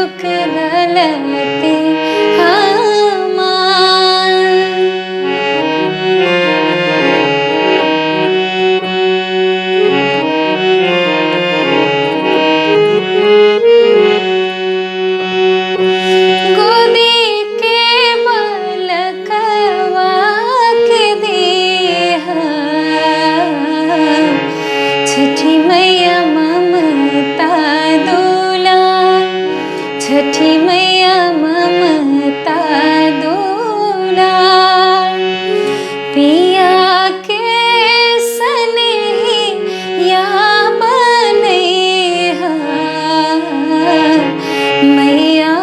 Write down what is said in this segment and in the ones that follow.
सुख गलती हमार। गोदी के बालकवा के देहा छठी मैया ममता दुलार, छठी मैया ममता दुलार। पिया के सनेहिया बनैहा मैया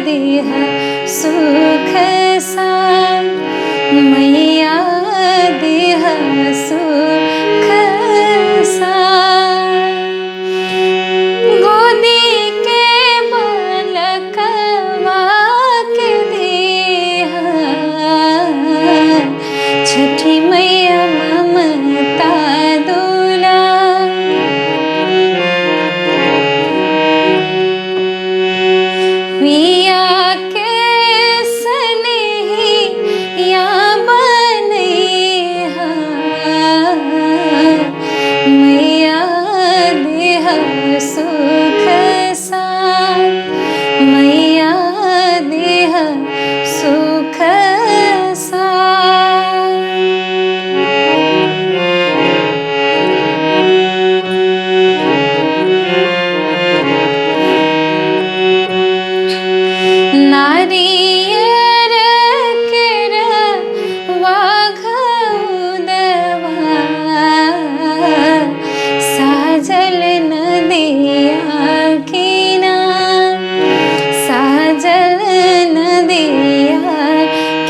देहा सुख सार, मैया देहा सुख सार। गोदी के बालकवा के देहा छठी मैया ममता दुलार। पिया के सनेहिया बनैहा मैया देहा सुख सार, मैया देहा सुख सार। नारियर केरवा घउदवा साजल नदिया किनार, साजल नदिया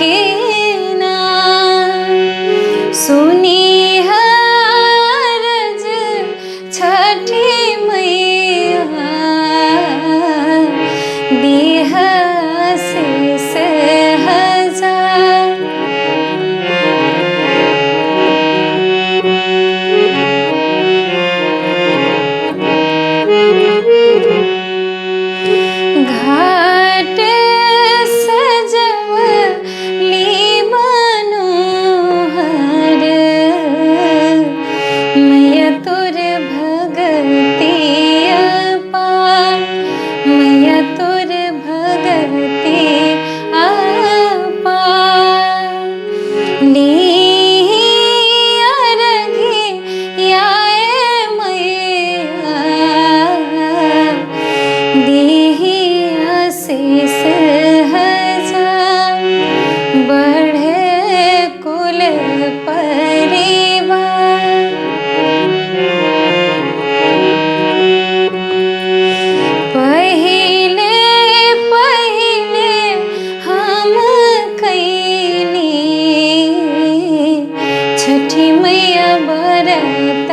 किनार। सुनी हरज छठी मैया देहा आशीष हजार। घाट सजवली मनोहर मैया तोर भगती अपार, मैया तोर भगती अपार। लिहिया रघिया मैया देहि आशीष हजार। बढ़े कुल परिवार, पहिले पहिले हम कैनी छठी मैया बरत